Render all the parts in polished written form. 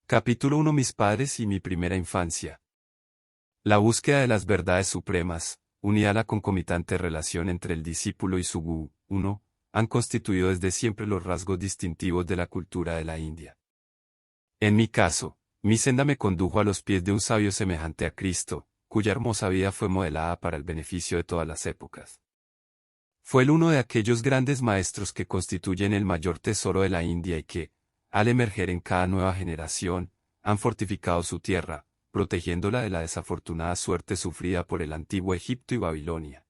Capítulo 1. Mis padres y mi primera infancia. La búsqueda de las verdades supremas, unida a la concomitante relación entre el discípulo y su gurú, han constituido desde siempre los rasgos distintivos de la cultura de la India. En mi caso, mi senda me condujo a los pies de un sabio semejante a Cristo, cuya hermosa vida fue modelada para el beneficio de todas las épocas. Fue él uno de aquellos grandes maestros que constituyen el mayor tesoro de la India y que, al emerger en cada nueva generación, han fortificado su tierra, protegiéndola de la desafortunada suerte sufrida por el antiguo Egipto y Babilonia.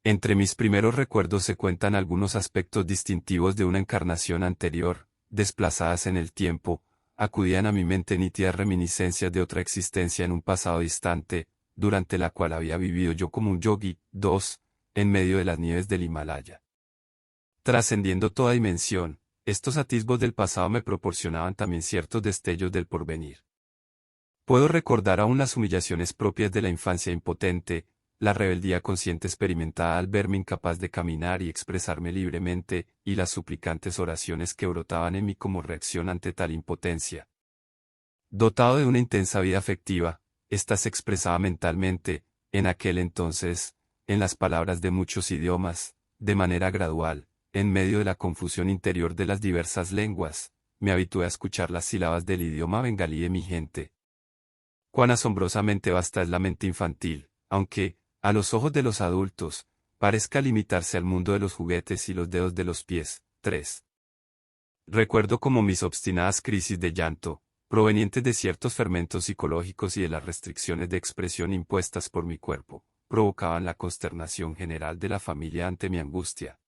Entre mis primeros recuerdos se cuentan algunos aspectos distintivos de una encarnación anterior, desplazadas en el tiempo, acudían a mi mente nítidas reminiscencias de otra existencia en un pasado distante, durante la cual había vivido yo como un yogi. 2. En medio de las nieves del Himalaya. Trascendiendo toda dimensión, estos atisbos del pasado me proporcionaban también ciertos destellos del porvenir. Puedo recordar aún las humillaciones propias de la infancia impotente, la rebeldía consciente experimentada al verme incapaz de caminar y expresarme libremente, y las suplicantes oraciones que brotaban en mí como reacción ante tal impotencia. Dotado de una intensa vida afectiva, ésta se expresaba mentalmente, en aquel entonces, en las palabras de muchos idiomas, de manera gradual. En medio de la confusión interior de las diversas lenguas, me habitué a escuchar las sílabas del idioma bengalí de mi gente. Cuán asombrosamente vasta es la mente infantil, aunque, a los ojos de los adultos, parezca limitarse al mundo de los juguetes y los dedos de los pies. 3. Recuerdo como mis obstinadas crisis de llanto, provenientes de ciertos fermentos psicológicos y de las restricciones de expresión impuestas por mi cuerpo, provocaban la consternación general de la familia ante mi angustia.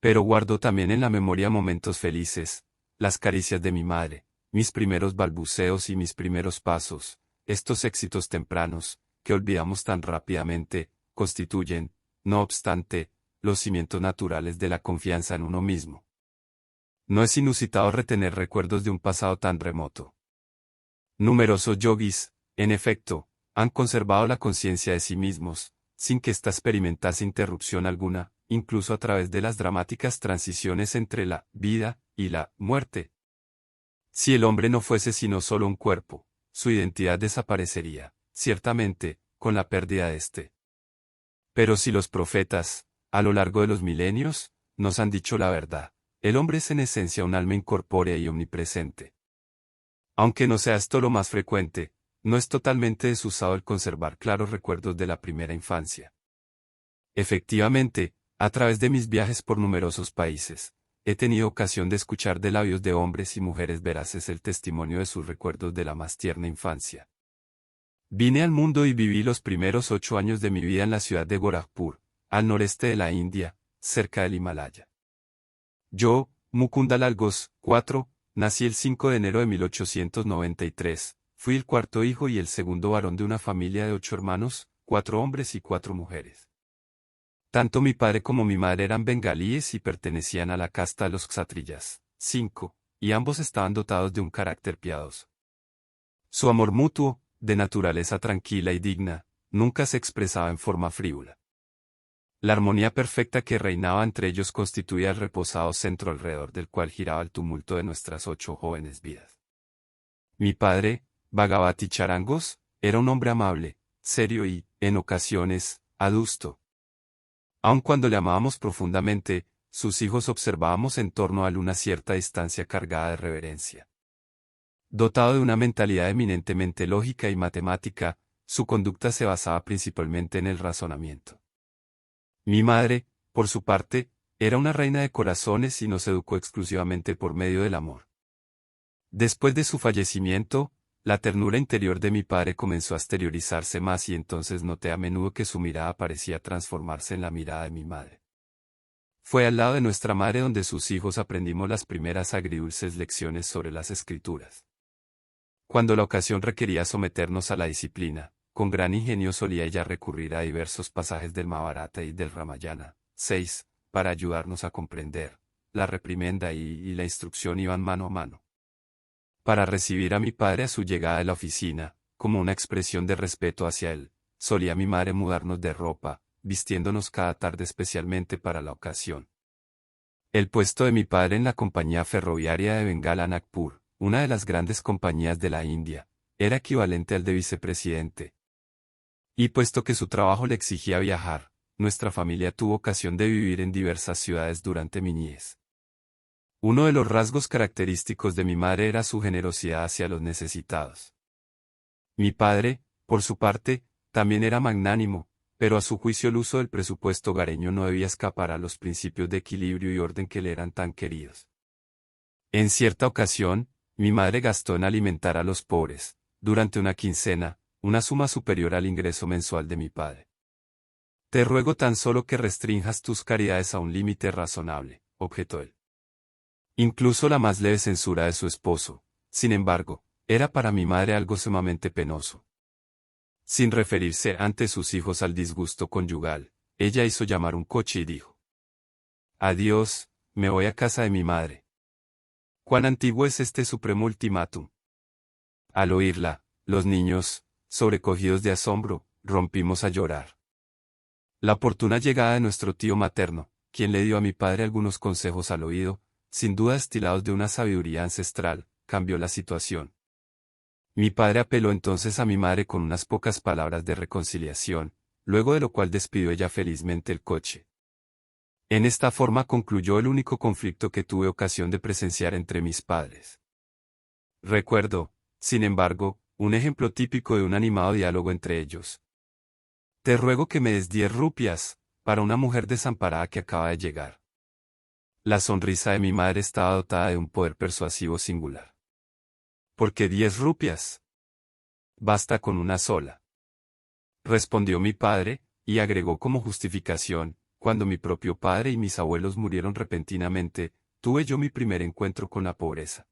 Pero guardo también en la memoria momentos felices, las caricias de mi madre, mis primeros balbuceos y mis primeros pasos, estos éxitos tempranos, que olvidamos tan rápidamente, constituyen, no obstante, los cimientos naturales de la confianza en uno mismo. No es inusitado retener recuerdos de un pasado tan remoto. Numerosos yogis, en efecto, han conservado la conciencia de sí mismos, sin que ésta experimentase interrupción alguna, incluso a través de las dramáticas transiciones entre la vida y la muerte. Si el hombre no fuese sino solo un cuerpo, su identidad desaparecería, ciertamente, con la pérdida de éste. Pero si los profetas, a lo largo de los milenios, nos han dicho la verdad, el hombre es en esencia un alma incorpórea y omnipresente. Aunque no sea esto lo más frecuente, no es totalmente desusado el conservar claros recuerdos de la primera infancia. Efectivamente, a través de mis viajes por numerosos países, he tenido ocasión de escuchar de labios de hombres y mujeres veraces el testimonio de sus recuerdos de la más tierna infancia. Vine al mundo y viví los primeros 8 años de mi vida en la ciudad de Gorakhpur, al noreste de la India, cerca del Himalaya. Yo, Mukundalal Ghosh, 4, nací el 5 de enero de 1893, fui el cuarto hijo y el segundo varón de una familia de 8 hermanos, 4 hombres y 4 mujeres. Tanto mi padre como mi madre eran bengalíes y pertenecían a la casta de los kshatriyas. 5. Y ambos estaban dotados de un carácter piadoso. Su amor mutuo, de naturaleza tranquila y digna, nunca se expresaba en forma frívola. La armonía perfecta que reinaba entre ellos constituía el reposado centro alrededor del cual giraba el tumulto de nuestras 8 jóvenes vidas. Mi padre, Bhagavati Charangos, era un hombre amable, serio y, en ocasiones, adusto. Aun cuando le amábamos profundamente, sus hijos observábamos en torno a él una cierta distancia cargada de reverencia. Dotado de una mentalidad eminentemente lógica y matemática, su conducta se basaba principalmente en el razonamiento. Mi madre, por su parte, era una reina de corazones y nos educó exclusivamente por medio del amor. Después de su fallecimiento, la ternura interior de mi padre comenzó a exteriorizarse más y entonces noté a menudo que su mirada parecía transformarse en la mirada de mi madre. Fue al lado de nuestra madre donde sus hijos aprendimos las primeras agridulces lecciones sobre las escrituras. Cuando la ocasión requería someternos a la disciplina, con gran ingenio solía ella recurrir a diversos pasajes del Mahabharata y del Ramayana. 6. Para ayudarnos a comprender. La reprimenda y la instrucción iban mano a mano. Para recibir a mi padre a su llegada de la oficina, como una expresión de respeto hacia él, solía mi madre mudarnos de ropa, vistiéndonos cada tarde especialmente para la ocasión. El puesto de mi padre en la compañía ferroviaria de Bengala Nagpur, una de las grandes compañías de la India, era equivalente al de vicepresidente. Y puesto que su trabajo le exigía viajar, nuestra familia tuvo ocasión de vivir en diversas ciudades durante mi niñez. Uno de los rasgos característicos de mi madre era su generosidad hacia los necesitados. Mi padre, por su parte, también era magnánimo, pero a su juicio el uso del presupuesto hogareño no debía escapar a los principios de equilibrio y orden que le eran tan queridos. En cierta ocasión, mi madre gastó en alimentar a los pobres, durante una quincena, una suma superior al ingreso mensual de mi padre. Te ruego tan solo que restrinjas tus caridades a un límite razonable, objetó él. Incluso la más leve censura de su esposo, sin embargo, era para mi madre algo sumamente penoso. Sin referirse ante sus hijos al disgusto conyugal, ella hizo llamar un coche y dijo: «Adiós, me voy a casa de mi madre». ¿Cuán antiguo es este supremo ultimátum? Al oírla, los niños, sobrecogidos de asombro, rompimos a llorar. La oportuna llegada de nuestro tío materno, quien le dio a mi padre algunos consejos al oído, sin duda destilados de una sabiduría ancestral, cambió la situación. Mi padre apeló entonces a mi madre con unas pocas palabras de reconciliación, luego de lo cual despidió ella felizmente el coche. En esta forma concluyó el único conflicto que tuve ocasión de presenciar entre mis padres. Recuerdo, sin embargo, un ejemplo típico de un animado diálogo entre ellos. «Te ruego que me des 10 rupias, para una mujer desamparada que acaba de llegar». La sonrisa de mi madre estaba dotada de un poder persuasivo singular. «¿Por qué 10 rupias? Basta con una sola», respondió mi padre, y agregó como justificación: «Cuando mi propio padre y mis abuelos murieron repentinamente, tuve yo mi primer encuentro con la pobreza.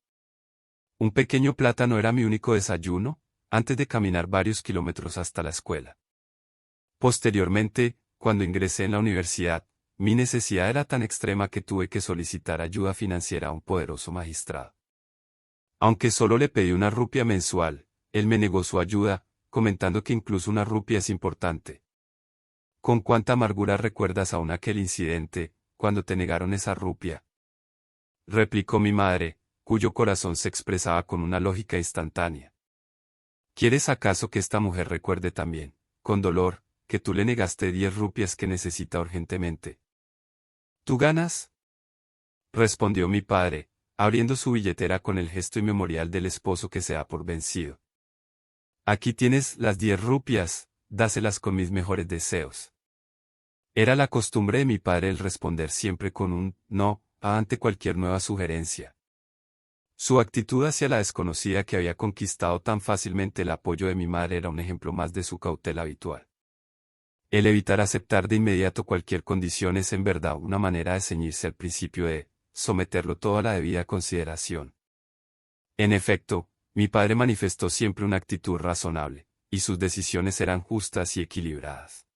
Un pequeño plátano era mi único desayuno, antes de caminar varios kilómetros hasta la escuela. Posteriormente, cuando ingresé en la universidad, mi necesidad era tan extrema que tuve que solicitar ayuda financiera a un poderoso magistrado. Aunque solo le pedí una rupia mensual, él me negó su ayuda, comentando que incluso una rupia es importante. ¿Con cuánta amargura recuerdas aún aquel incidente, cuando te negaron esa rupia?», replicó mi madre, cuyo corazón se expresaba con una lógica instantánea. «¿Quieres acaso que esta mujer recuerde también, con dolor, que tú le negaste 10 rupias que necesita urgentemente?» «¿Tú ganas?», respondió mi padre, abriendo su billetera con el gesto inmemorial del esposo que se da por vencido. «Aquí tienes las 10 rupias, dáselas con mis mejores deseos». Era la costumbre de mi padre el responder siempre con un «no» ante cualquier nueva sugerencia. Su actitud hacia la desconocida que había conquistado tan fácilmente el apoyo de mi madre era un ejemplo más de su cautela habitual. El evitar aceptar de inmediato cualquier condición es en verdad una manera de ceñirse al principio de someterlo todo a la debida consideración. En efecto, mi padre manifestó siempre una actitud razonable, y sus decisiones eran justas y equilibradas.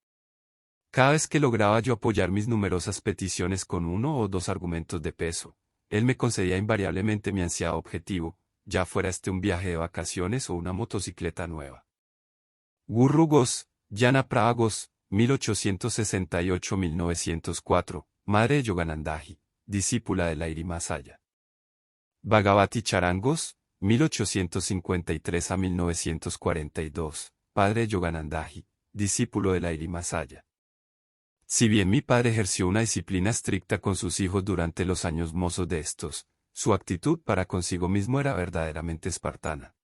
Cada vez que lograba yo apoyar mis numerosas peticiones con uno o dos argumentos de peso, él me concedía invariablemente mi ansiado objetivo, ya fuera este un viaje de vacaciones o una motocicleta nueva. Gurrugos, Jana Pravagos, 1868-1904, madre de Yoganandaji, discípula de Lairi Masaya. Bhagavati Charangos, 1853 a 1942, padre de Yoganandaji, discípulo de Lairi Masaya. Si bien mi padre ejerció una disciplina estricta con sus hijos durante los años mozos de estos, su actitud para consigo mismo era verdaderamente espartana.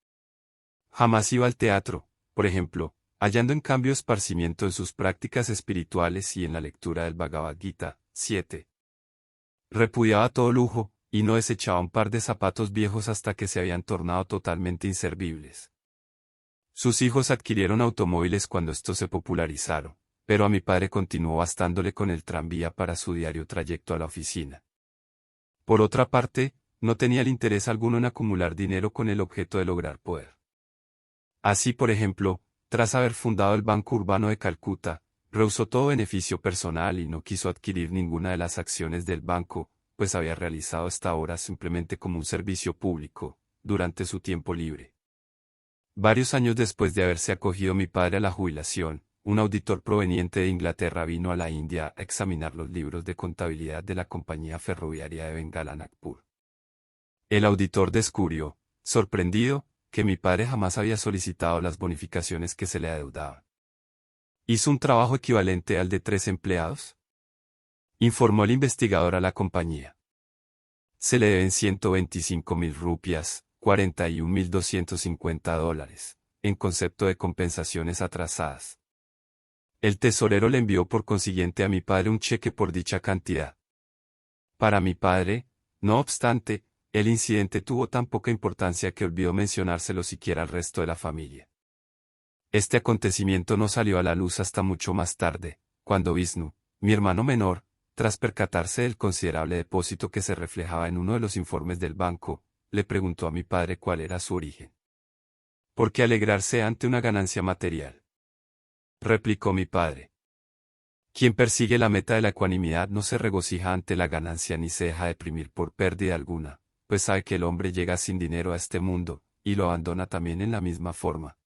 Jamás iba al teatro, por ejemplo, hallando en cambio esparcimiento en sus prácticas espirituales y en la lectura del Bhagavad Gita. 7. Repudiaba todo lujo, y no desechaba un par de zapatos viejos hasta que se habían tornado totalmente inservibles. Sus hijos adquirieron automóviles cuando estos se popularizaron, pero a mi padre continuó bastándole con el tranvía para su diario trayecto a la oficina. Por otra parte, no tenía el interés alguno en acumular dinero con el objeto de lograr poder. Así, por ejemplo, tras haber fundado el Banco Urbano de Calcuta, rehusó todo beneficio personal y no quiso adquirir ninguna de las acciones del banco, pues había realizado esta obra simplemente como un servicio público, durante su tiempo libre. Varios años después de haberse acogido mi padre a la jubilación, un auditor proveniente de Inglaterra vino a la India a examinar los libros de contabilidad de la compañía ferroviaria de Bengala Nagpur. El auditor descubrió, sorprendido, que mi padre jamás había solicitado las bonificaciones que se le adeudaban. ¿Hizo un trabajo equivalente al de 3 empleados? Informó el investigador a la compañía. Se le deben 125.000 rupias, $41.250, en concepto de compensaciones atrasadas. El tesorero le envió por consiguiente a mi padre un cheque por dicha cantidad. Para mi padre, no obstante, el incidente tuvo tan poca importancia que olvidó mencionárselo siquiera al resto de la familia. Este acontecimiento no salió a la luz hasta mucho más tarde, cuando Vishnu, mi hermano menor, tras percatarse del considerable depósito que se reflejaba en uno de los informes del banco, le preguntó a mi padre cuál era su origen. ¿Por qué alegrarse ante una ganancia material?, replicó mi padre. Quien persigue la meta de la ecuanimidad no se regocija ante la ganancia ni se deja deprimir por pérdida alguna, pues sabe que el hombre llega sin dinero a este mundo, y lo abandona también en la misma forma.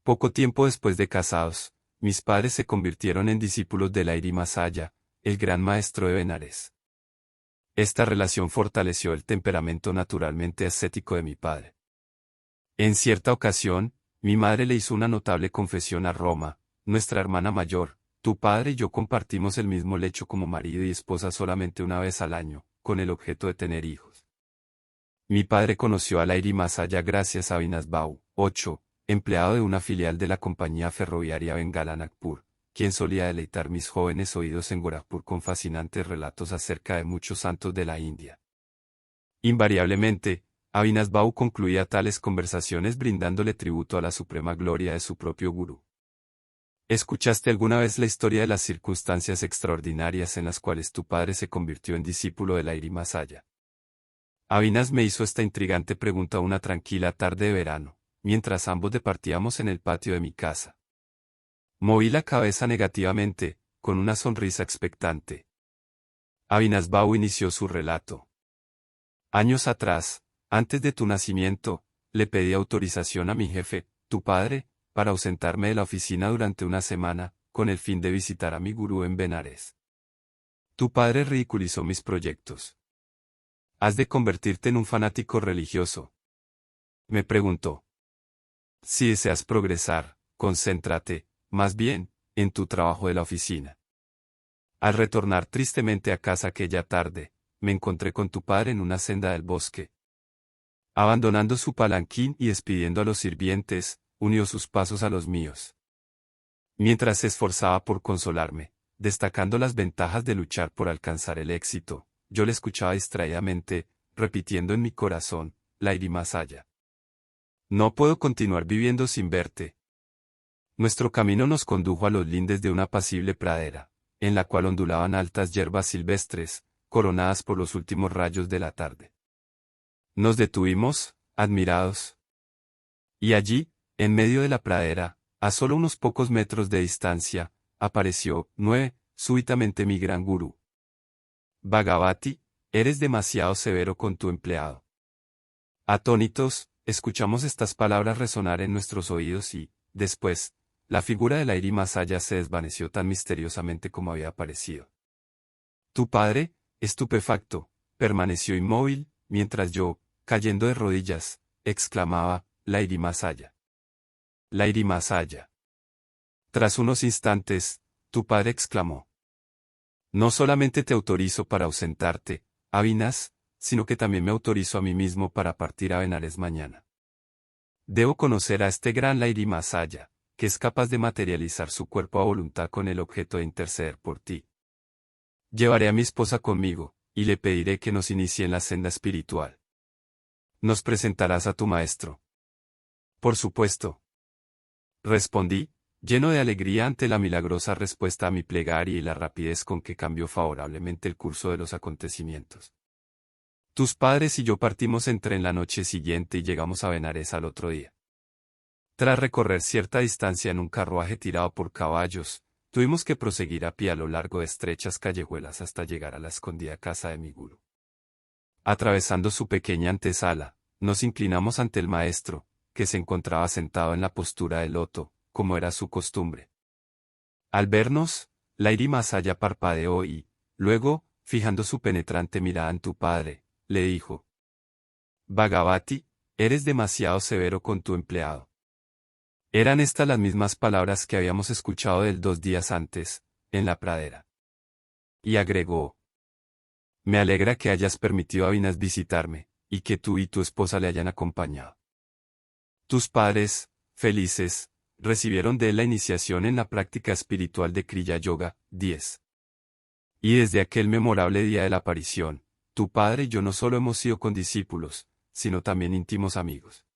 Poco tiempo después de casados, mis padres se convirtieron en discípulos de Lairi Masaya, el gran maestro de Benares. Esta relación fortaleció el temperamento naturalmente ascético de mi padre. En cierta ocasión, mi madre le hizo una notable confesión a Roma: nuestra hermana mayor, tu padre y yo compartimos el mismo lecho como marido y esposa solamente una vez al año, con el objeto de tener hijos. Mi padre conoció a Lairi Masaya gracias a Vinasbau, 8, empleado de una filial de la compañía ferroviaria Bengala Nagpur, quien solía deleitar mis jóvenes oídos en Gorakhpur con fascinantes relatos acerca de muchos santos de la India. Invariablemente, Vinasbau concluía tales conversaciones brindándole tributo a la suprema gloria de su propio gurú. ¿Escuchaste alguna vez la historia de las circunstancias extraordinarias en las cuales tu padre se convirtió en discípulo de Lairi Masaya? Avinas me hizo esta intrigante pregunta una tranquila tarde de verano, mientras ambos departíamos en el patio de mi casa. Moví la cabeza negativamente, con una sonrisa expectante. Vinasbau inició su relato. Años atrás, antes de tu nacimiento, le pedí autorización a mi jefe, tu padre, para ausentarme de la oficina durante una semana, con el fin de visitar a mi gurú en Benares. Tu padre ridiculizó mis proyectos. ¿Has de convertirte en un fanático religioso?, me preguntó. Si deseas progresar, concéntrate, más bien, en tu trabajo de la oficina. Al retornar tristemente a casa aquella tarde, me encontré con tu padre en una senda del bosque. Abandonando su palanquín y despidiendo a los sirvientes, unió sus pasos a los míos. Mientras se esforzaba por consolarme, destacando las ventajas de luchar por alcanzar el éxito, yo le escuchaba distraídamente, repitiendo en mi corazón: Lairi Masaya. No puedo continuar viviendo sin verte. Nuestro camino nos condujo a los lindes de una apacible pradera, en la cual ondulaban altas hierbas silvestres, coronadas por los últimos rayos de la tarde. Nos detuvimos, admirados. Y allí, en medio de la pradera, a solo unos pocos metros de distancia, apareció, súbitamente mi gran gurú. Bhagavati, eres demasiado severo con tu empleado. Atónitos, escuchamos estas palabras resonar en nuestros oídos y, después, la figura de Lairi Masaya se desvaneció tan misteriosamente como había aparecido. Tu padre, estupefacto, permaneció inmóvil, mientras yo, cayendo de rodillas, exclamaba: Lairi Masaya. Lairi Masaya. Tras unos instantes, tu padre exclamó: no solamente te autorizo para ausentarte, Avinas, sino que también me autorizo a mí mismo para partir a Benares mañana. Debo conocer a este gran Lairi Masaya, que es capaz de materializar su cuerpo a voluntad con el objeto de interceder por ti. Llevaré a mi esposa conmigo, y le pediré que nos inicie en la senda espiritual. ¿Nos presentarás a tu maestro? Por supuesto. Respondí, lleno de alegría ante la milagrosa respuesta a mi plegaria y la rapidez con que cambió favorablemente el curso de los acontecimientos. Tus padres y yo partimos en tren la noche siguiente y llegamos a Benares al otro día. Tras recorrer cierta distancia en un carruaje tirado por caballos, tuvimos que proseguir a pie a lo largo de estrechas callejuelas hasta llegar a la escondida casa de mi gurú. Atravesando su pequeña antesala, nos inclinamos ante el maestro, que se encontraba sentado en la postura de loto, como era su costumbre. Al vernos, Lairi Masaya parpadeó y, luego, fijando su penetrante mirada en tu padre, le dijo: Bhagavati, Eres demasiado severo con tu empleado. Eran estas las mismas palabras que habíamos escuchado de él 2 días antes, en la pradera. Y agregó: me alegra que hayas permitido a Vinas visitarme, y que tú y tu esposa le hayan acompañado. Tus padres, felices, recibieron de él la iniciación en la práctica espiritual de Kriya Yoga. 10. Y desde aquel memorable día de la aparición, tu padre y yo no solo hemos sido condiscípulos, sino también íntimos amigos.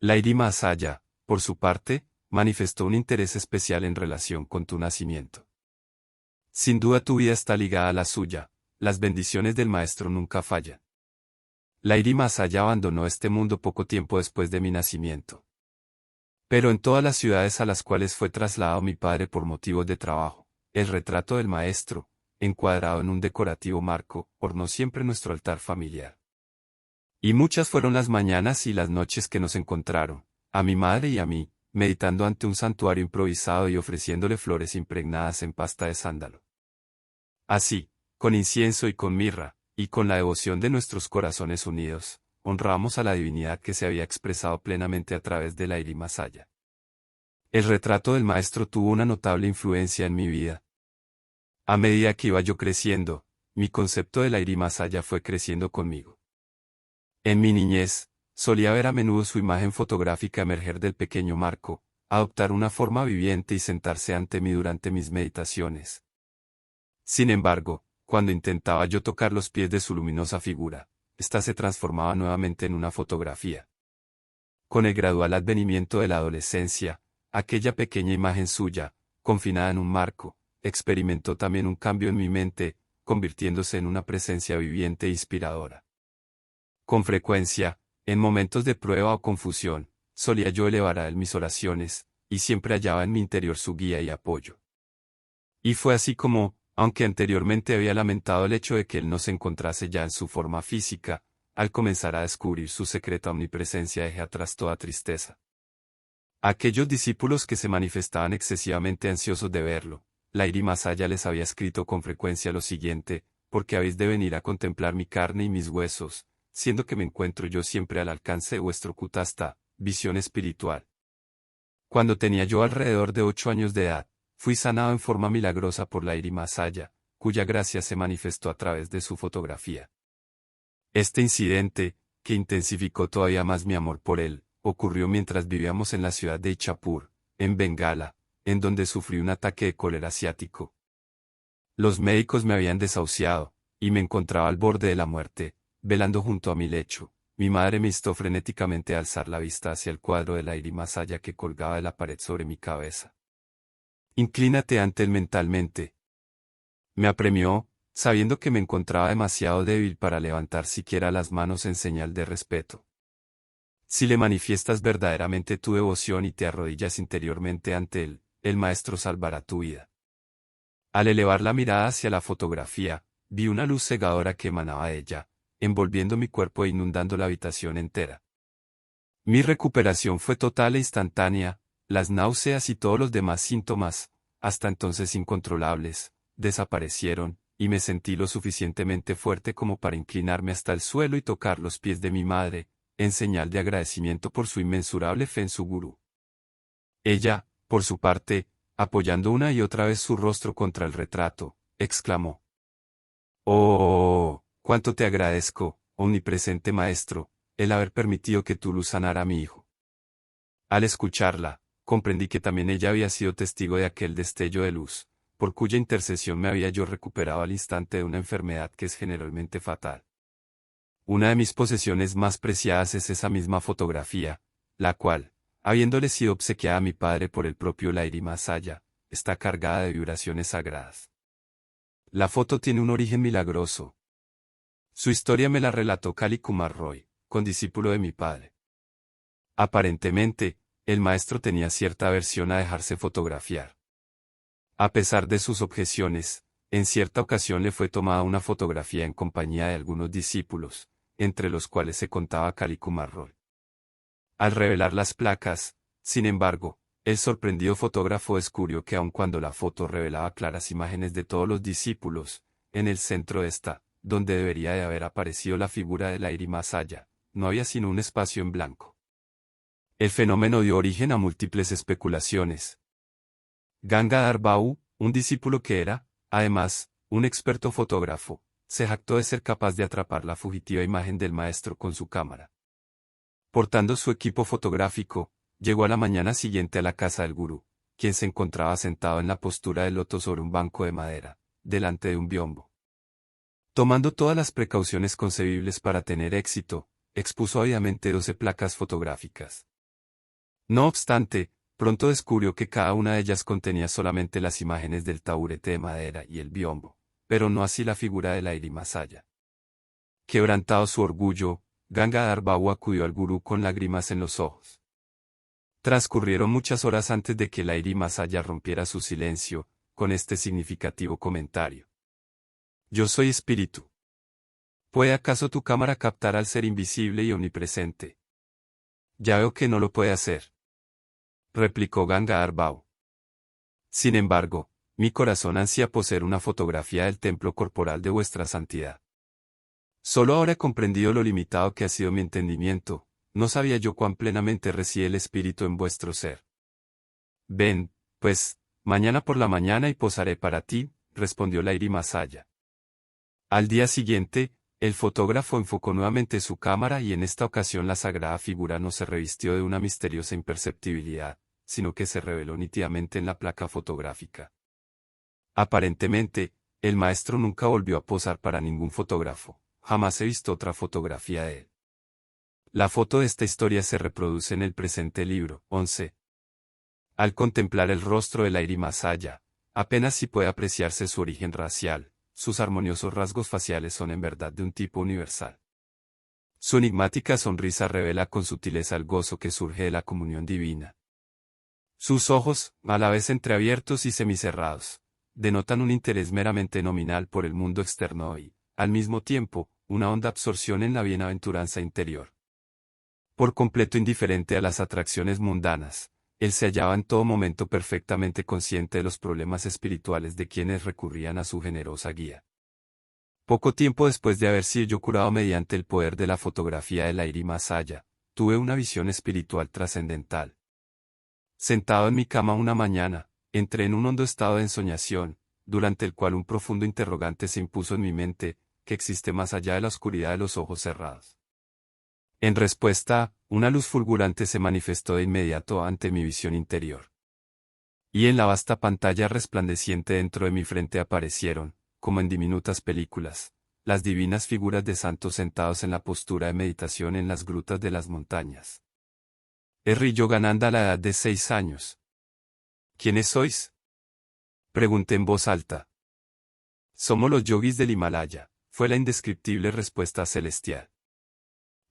Lairi Masaya, por su parte, manifestó un interés especial en relación con tu nacimiento. Sin duda tu vida está ligada a la suya, las bendiciones del maestro nunca fallan. Lairi Masaya abandonó este mundo poco tiempo después de mi nacimiento. Pero en todas las ciudades a las cuales fue trasladado mi padre por motivos de trabajo, el retrato del maestro, encuadrado en un decorativo marco, ornó siempre nuestro altar familiar. Y muchas fueron las mañanas y las noches que nos encontraron, a mi madre y a mí, meditando ante un santuario improvisado y ofreciéndole flores impregnadas en pasta de sándalo. Así, con incienso y con mirra, y con la devoción de nuestros corazones unidos, honramos a la divinidad que se había expresado plenamente a través de Lairi Masaya. El retrato del maestro tuvo una notable influencia en mi vida. A medida que iba yo creciendo, mi concepto de Lairi Masaya fue creciendo conmigo. En mi niñez, solía ver a menudo su imagen fotográfica emerger del pequeño marco, adoptar una forma viviente y sentarse ante mí durante mis meditaciones. Sin embargo, cuando intentaba yo tocar los pies de su luminosa figura, ésta se transformaba nuevamente en una fotografía. Con el gradual advenimiento de la adolescencia, aquella pequeña imagen suya, confinada en un marco, experimentó también un cambio en mi mente, convirtiéndose en una presencia viviente e inspiradora. Con frecuencia, en momentos de prueba o confusión, solía yo elevar a él mis oraciones, y siempre hallaba en mi interior su guía y apoyo. Y fue así como, aunque anteriormente había lamentado el hecho de que él no se encontrase ya en su forma física, al comenzar a descubrir su secreta omnipresencia dejé atrás toda tristeza. A aquellos discípulos que se manifestaban excesivamente ansiosos de verlo, Lairi Masaya les había escrito con frecuencia lo siguiente: porque habéis de venir a contemplar mi carne y mis huesos, siendo que me encuentro yo siempre al alcance de vuestro kutasta, visión espiritual. Cuando tenía yo alrededor de 8 años de edad, fui sanado en forma milagrosa por Lairi Masaya, cuya gracia se manifestó a través de su fotografía. Este incidente, que intensificó todavía más mi amor por él, ocurrió mientras vivíamos en la ciudad de Ichapur, en Bengala, en donde sufrí un ataque de cólera asiático. Los médicos me habían desahuciado, y me encontraba al borde de la muerte, velando junto a mi lecho. Mi madre me instó frenéticamente a alzar la vista hacia el cuadro de Lairi Masaya que colgaba de la pared sobre mi cabeza. Inclínate ante él mentalmente. Me apremió, sabiendo que me encontraba demasiado débil para levantar siquiera las manos en señal de respeto. Si le manifiestas verdaderamente tu devoción y te arrodillas interiormente ante él, el maestro salvará tu vida. Al elevar la mirada hacia la fotografía, vi una luz cegadora que emanaba de ella, envolviendo mi cuerpo e inundando la habitación entera. Mi recuperación fue total e instantánea, las náuseas y todos los demás síntomas, hasta entonces incontrolables, desaparecieron, y me sentí lo suficientemente fuerte como para inclinarme hasta el suelo y tocar los pies de mi madre, en señal de agradecimiento por su inmensurable fe en su gurú. Ella, por su parte, apoyando una y otra vez su rostro contra el retrato, exclamó: «Oh, cuánto te agradezco, omnipresente maestro, el haber permitido que tu luz sanara a mi hijo». Al escucharla, comprendí que también ella había sido testigo de aquel destello de luz, por cuya intercesión me había yo recuperado al instante de una enfermedad que es generalmente fatal. Una de mis posesiones más preciadas es esa misma fotografía, la cual, habiéndole sido obsequiada a mi padre por el propio Lairi Masaya, está cargada de vibraciones sagradas. La foto tiene un origen milagroso. Su historia me la relató Kali Kumar Roy, condiscípulo de mi padre. Aparentemente, el maestro tenía cierta aversión a dejarse fotografiar. A pesar de sus objeciones, en cierta ocasión le fue tomada una fotografía en compañía de algunos discípulos, entre los cuales se contaba Kali Kumar Roy. Al revelar las placas, sin embargo, el sorprendido fotógrafo descubrió que aun cuando la foto revelaba claras imágenes de todos los discípulos, en el centro de esta, donde debería de haber aparecido la figura de Lairi Masaya, no había sino un espacio en blanco. El fenómeno dio origen a múltiples especulaciones. Gangadhar Bahu, un discípulo que era, además, un experto fotógrafo, se jactó de ser capaz de atrapar la fugitiva imagen del maestro con su cámara. Portando su equipo fotográfico, llegó a la mañana siguiente a la casa del gurú, quien se encontraba sentado en la postura del loto sobre un banco de madera, delante de un biombo. Tomando todas las precauciones concebibles para tener éxito, expuso ávidamente 12 placas fotográficas. No obstante, pronto descubrió que cada una de ellas contenía solamente las imágenes del taburete de madera y el biombo, pero no así la figura del Lairi Masaya. Quebrantado su orgullo, Gangadhar Bahu acudió al gurú con lágrimas en los ojos. Transcurrieron muchas horas antes de que Lairi Masaya rompiera su silencio, con este significativo comentario. Yo soy espíritu. ¿Puede acaso tu cámara captar al ser invisible y omnipresente? Ya veo que no lo puede hacer, replicó Gangadhar Bahu. Sin embargo, mi corazón ansía poseer una fotografía del templo corporal de vuestra santidad. Solo ahora he comprendido lo limitado que ha sido mi entendimiento, no sabía yo cuán plenamente reside el espíritu en vuestro ser. Ven, pues, mañana por la mañana y posaré para ti, respondió Lairi Masaya. Al día siguiente, el fotógrafo enfocó nuevamente su cámara y en esta ocasión la sagrada figura no se revistió de una misteriosa imperceptibilidad, sino que se reveló nítidamente en la placa fotográfica. Aparentemente, el maestro nunca volvió a posar para ningún fotógrafo, jamás he visto otra fotografía de él. La foto de esta historia se reproduce en el presente libro, 11. Al contemplar el rostro de Lairi Masaya, apenas si puede apreciarse su origen racial, sus armoniosos rasgos faciales son en verdad de un tipo universal. Su enigmática sonrisa revela con sutileza el gozo que surge de la comunión divina. Sus ojos, a la vez entreabiertos y semicerrados, denotan un interés meramente nominal por el mundo externo y, al mismo tiempo, una honda absorción en la bienaventuranza interior. Por completo indiferente a las atracciones mundanas, él se hallaba en todo momento perfectamente consciente de los problemas espirituales de quienes recurrían a su generosa guía. Poco tiempo después de haber sido yo curado mediante el poder de la fotografía de Lairi Masaya, tuve una visión espiritual trascendental. Sentado en mi cama una mañana, entré en un hondo estado de ensoñación, durante el cual un profundo interrogante se impuso en mi mente, ¿qué existe más allá de la oscuridad de los ojos cerrados? En respuesta, una luz fulgurante se manifestó de inmediato ante mi visión interior. Y en la vasta pantalla resplandeciente dentro de mi frente aparecieron, como en diminutas películas, las divinas figuras de santos sentados en la postura de meditación en las grutas de las montañas. Sri Yogananda a la edad de 6 años. ¿Quiénes sois? Pregunté en voz alta. Somos los yogis del Himalaya, fue la indescriptible respuesta celestial.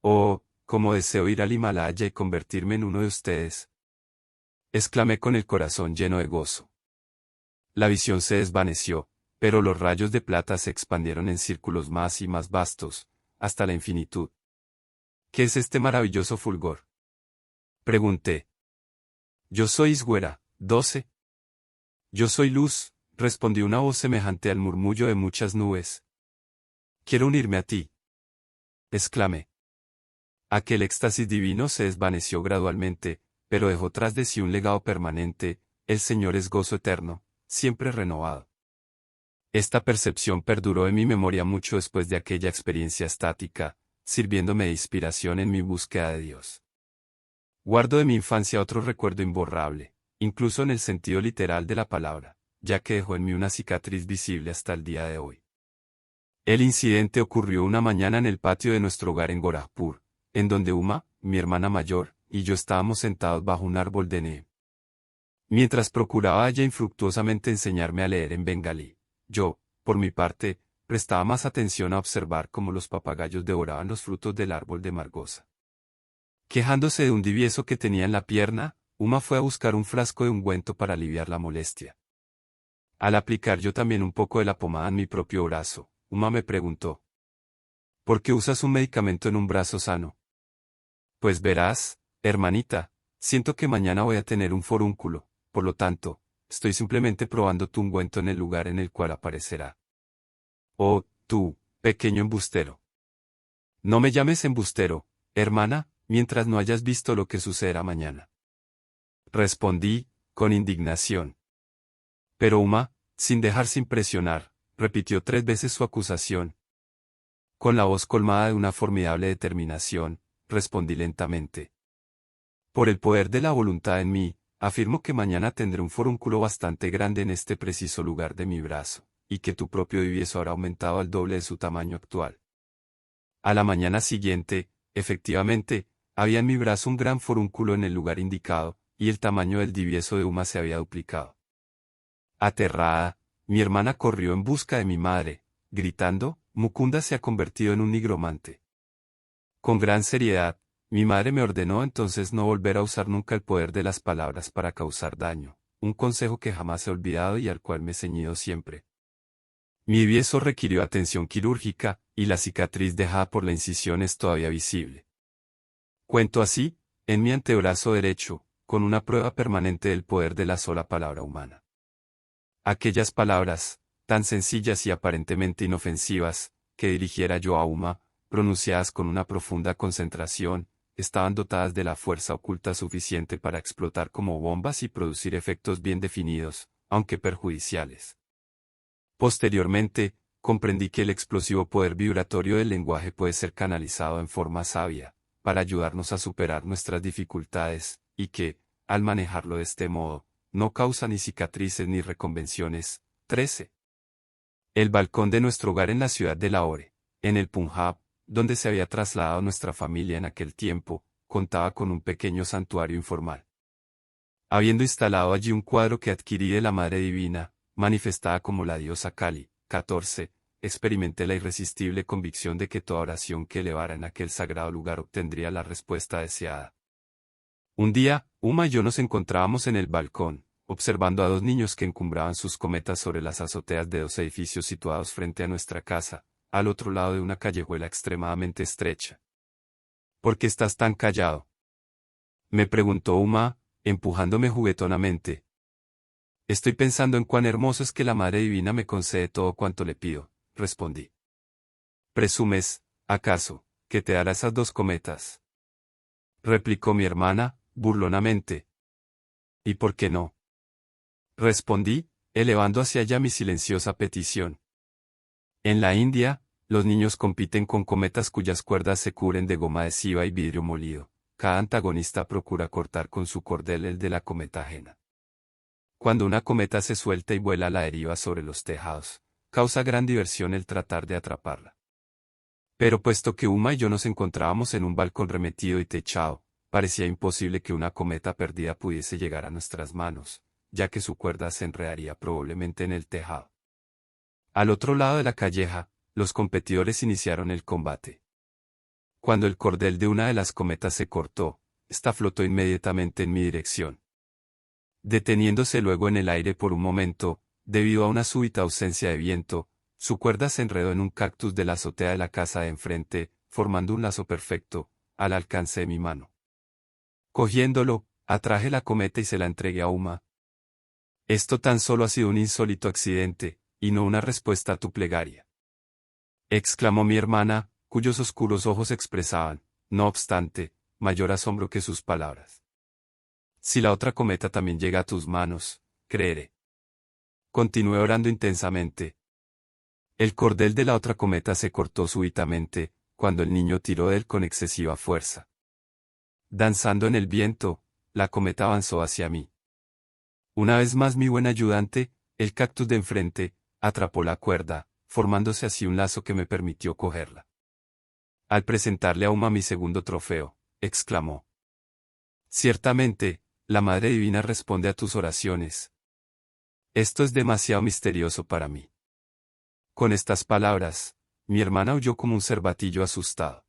Oh, cómo deseo ir al Himalaya y convertirme en uno de ustedes, exclamé con el corazón lleno de gozo. La visión se desvaneció, pero los rayos de plata se expandieron en círculos más y más vastos, hasta la infinitud. ¿Qué es este maravilloso fulgor? Pregunté. Yo soy Iswara, 12. Yo soy luz, respondió una voz semejante al murmullo de muchas nubes. Quiero unirme a ti, exclamé. Aquel éxtasis divino se desvaneció gradualmente, pero dejó tras de sí un legado permanente, el Señor es gozo eterno, siempre renovado. Esta percepción perduró en mi memoria mucho después de aquella experiencia estática, sirviéndome de inspiración en mi búsqueda de Dios. Guardo de mi infancia otro recuerdo imborrable, incluso en el sentido literal de la palabra, ya que dejó en mí una cicatriz visible hasta el día de hoy. El incidente ocurrió una mañana en el patio de nuestro hogar en Gorakhpur, en donde Uma, mi hermana mayor, y yo estábamos sentados bajo un árbol de neem. Mientras procuraba ella infructuosamente enseñarme a leer en bengalí, yo, por mi parte, prestaba más atención a observar cómo los papagayos devoraban los frutos del árbol de margosa. Quejándose de un divieso que tenía en la pierna, Uma fue a buscar un frasco de ungüento para aliviar la molestia. Al aplicar yo también un poco de la pomada en mi propio brazo, Uma me preguntó: ¿por qué usas un medicamento en un brazo sano? Pues verás, hermanita, siento que mañana voy a tener un forúnculo, por lo tanto, estoy simplemente probando tu ungüento en el lugar en el cual aparecerá. Oh, tú, pequeño embustero. No me llames embustero, hermana, mientras no hayas visto lo que sucederá mañana. Respondí, con indignación. Pero Uma, sin dejarse impresionar, repitió 3 veces su acusación. Con la voz colmada de una formidable determinación, respondí lentamente. Por el poder de la voluntad en mí, afirmo que mañana tendré un forúnculo bastante grande en este preciso lugar de mi brazo, y que tu propio divieso habrá aumentado al doble de su tamaño actual. A la mañana siguiente, efectivamente, había en mi brazo un gran forúnculo en el lugar indicado, y el tamaño del divieso de Uma se había duplicado. Aterrada, mi hermana corrió en busca de mi madre, gritando, Mukunda se ha convertido en un nigromante. Con gran seriedad, mi madre me ordenó entonces no volver a usar nunca el poder de las palabras para causar daño, un consejo que jamás he olvidado y al cual me he ceñido siempre. Mi divieso requirió atención quirúrgica, y la cicatriz dejada por la incisión es todavía visible. Cuento así, en mi antebrazo derecho, con una prueba permanente del poder de la sola palabra humana. Aquellas palabras, tan sencillas y aparentemente inofensivas, que dirigiera yo a Uma, pronunciadas con una profunda concentración, estaban dotadas de la fuerza oculta suficiente para explotar como bombas y producir efectos bien definidos, aunque perjudiciales. Posteriormente, comprendí que el explosivo poder vibratorio del lenguaje puede ser canalizado en forma sabia, para ayudarnos a superar nuestras dificultades, y que, al manejarlo de este modo, no causa ni cicatrices ni reconvenciones. 13. El balcón de nuestro hogar en la ciudad de Lahore, en el Punjab, donde se había trasladado nuestra familia en aquel tiempo, contaba con un pequeño santuario informal. Habiendo instalado allí un cuadro que adquirí de la Madre Divina, manifestada como la diosa Kali, 14, experimenté la irresistible convicción de que toda oración que elevara en aquel sagrado lugar obtendría la respuesta deseada. Un día, Uma y yo nos encontrábamos en el balcón, observando a 2 niños que encumbraban sus cometas sobre las azoteas de 2 edificios situados frente a nuestra casa, al otro lado de una callejuela extremadamente estrecha. ¿Por qué estás tan callado?, me preguntó Uma, empujándome juguetonamente. Estoy pensando en cuán hermoso es que la Madre Divina me concede todo cuanto le pido, respondí. ¿Presumes, acaso, que te dará esas 2 cometas?, replicó mi hermana, burlonamente. ¿Y por qué no?, respondí, elevando hacia ella mi silenciosa petición. En la India, los niños compiten con cometas cuyas cuerdas se cubren de goma adhesiva y vidrio molido. Cada antagonista procura cortar con su cordel el de la cometa ajena. Cuando una cometa se suelta y vuela a la deriva sobre los tejados, causa gran diversión el tratar de atraparla. Pero puesto que Uma y yo nos encontrábamos en un balcón remetido y techado, parecía imposible que una cometa perdida pudiese llegar a nuestras manos, ya que su cuerda se enredaría probablemente en el tejado. Al otro lado de la calleja, los competidores iniciaron el combate. Cuando el cordel de una de las cometas se cortó, ésta flotó inmediatamente en mi dirección. Deteniéndose luego en el aire por un momento, debido a una súbita ausencia de viento, su cuerda se enredó en un cactus de la azotea de la casa de enfrente, formando un lazo perfecto, al alcance de mi mano. Cogiéndolo, atraje la cometa y se la entregué a Uma. Esto tan solo ha sido un insólito accidente, y no una respuesta a tu plegaria, exclamó mi hermana, cuyos oscuros ojos expresaban, no obstante, mayor asombro que sus palabras. Si la otra cometa también llega a tus manos, creeré. Continué orando intensamente. El cordel de la otra cometa se cortó súbitamente, cuando el niño tiró de él con excesiva fuerza. Danzando en el viento, la cometa avanzó hacia mí. Una vez más mi buen ayudante, el cactus de enfrente, atrapó la cuerda, formándose así un lazo que me permitió cogerla. Al presentarle a Uma mi segundo trofeo, exclamó: ciertamente, la Madre Divina responde a tus oraciones. Esto es demasiado misterioso para mí. Con estas palabras, mi hermana huyó como un cervatillo asustado.